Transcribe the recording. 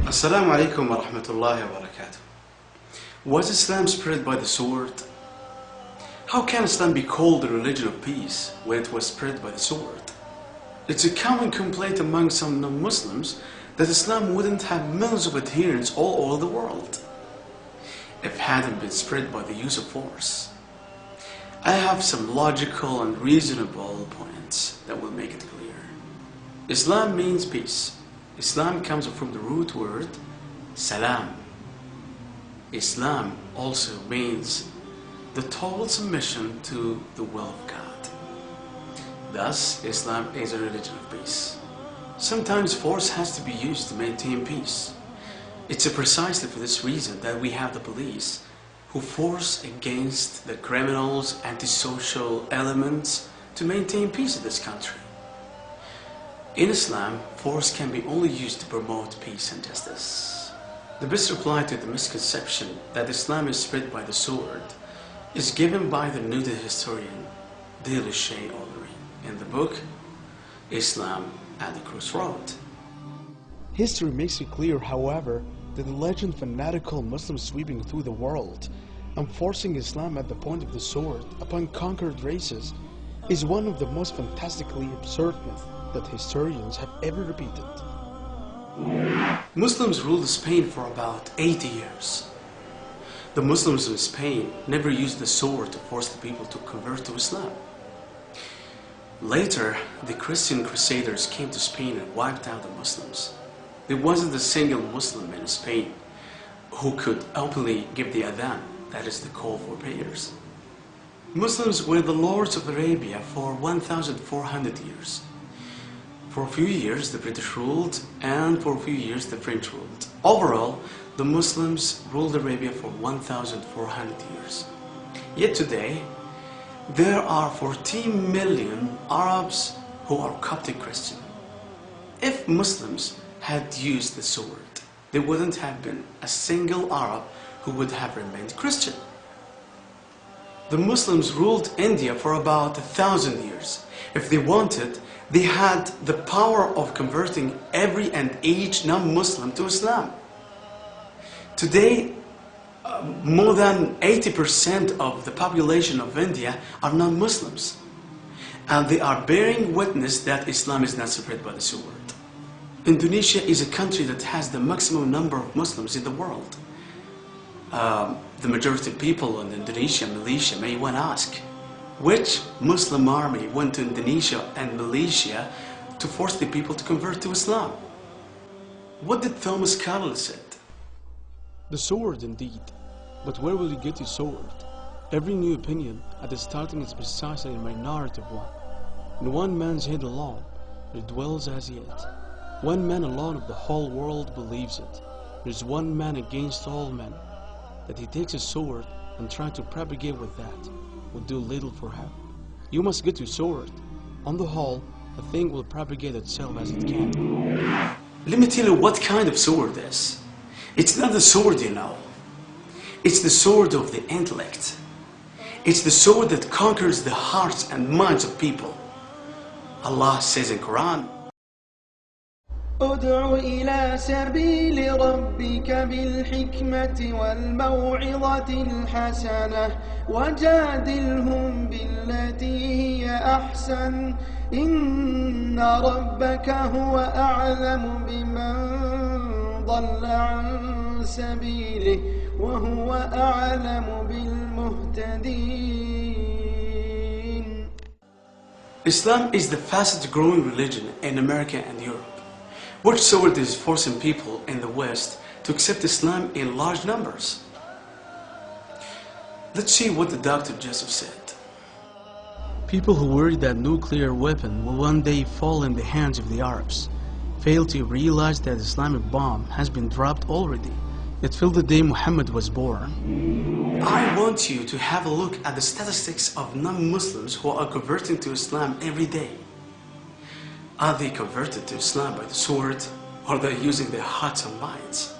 Assalamu alaikum wa rahmatullahi wa barakatuh. Was Islam spread by the sword? How can Islam be called the religion of peace when it was spread by the sword? It's a common complaint among some non-Muslims that Islam wouldn't have millions of adherents all over the world if it hadn't been spread by the use of force. I have some logical and reasonable points that will make it clear. Islam means peace. Islam comes from the root word salam. Islam also means the total submission to the will of God. Thus, Islam is a religion of peace. Sometimes force has to be used to maintain peace. It's precisely for this reason that we have the police who force against the criminals, antisocial elements to maintain peace in this country. In Islam, force can be only used to promote peace and justice. The best reply to the misconception that Islam is spread by the sword is given by the noted historian Dil Shay-Olary in the book Islam at the Crossroad. History makes it clear, however, that the legend fanatical Muslims sweeping through the world and forcing Islam at the point of the sword upon conquered races is one of the most fantastically absurd myths that historians have ever repeated. Muslims ruled Spain for about 80 years. The Muslims in Spain never used the sword to force the people to convert to Islam. Later, the Christian Crusaders came to Spain and wiped out the Muslims. There wasn't a single Muslim in Spain who could openly give the adhan, that is the call for prayers. Muslims were the lords of Arabia for 1,400 years. For a few years the British ruled, and for a few years the French ruled. Overall, the Muslims ruled Arabia for 1,400 years. Yet today, there are 14 million Arabs who are Coptic Christian. If Muslims had used the sword, there wouldn't have been a single Arab who would have remained Christian. The Muslims ruled India for about 1,000 years. If they wanted, they had the power of converting every and each non-Muslim to Islam. Today, more than 80% of the population of India are non-Muslims, and they are bearing witness that Islam is not spread by the sword. Indonesia is a country that has the maximum number of Muslims in the world. The majority of people in Indonesia, Malaysia may want to ask, which Muslim army went to Indonesia and Malaysia to force the people to convert to Islam? What did Thomas Carlyle say? The sword indeed, but where will you get your sword? Every new opinion at the starting is precisely a minority of one. In one man's head alone, it dwells as yet. One man alone of the whole world believes it. There is one man against all men. That he takes a sword and tries to propagate with that will do little for him. You must get your sword. On the whole, the thing will propagate itself as it can. Let me tell you what kind of sword is. It's not the sword you know. It's the sword of the intellect. It's the sword that conquers the hearts and minds of people. Allah says in Quran, ادع إلى سبيل ربك بالحكمة والموعظة الحسنة وجادلهم بالتي هي أحسن إن ربك هو أعلم بمن ضل عن سبيله وهو أعلم بالمهتدين. Islam is the fastest growing religion in America and Europe. Which sword is forcing people in the West to accept Islam in large numbers? Let's see what the Dr. Joseph said. People who worry that nuclear weapon will one day fall in the hands of the Arabs fail to realize that Islamic bomb has been dropped already. It fell the day Muhammad was born. I want you to have a look at the statistics of non-Muslims who are converting to Islam every day. Are they converted to Islam by the sword, or are they using their hearts and minds?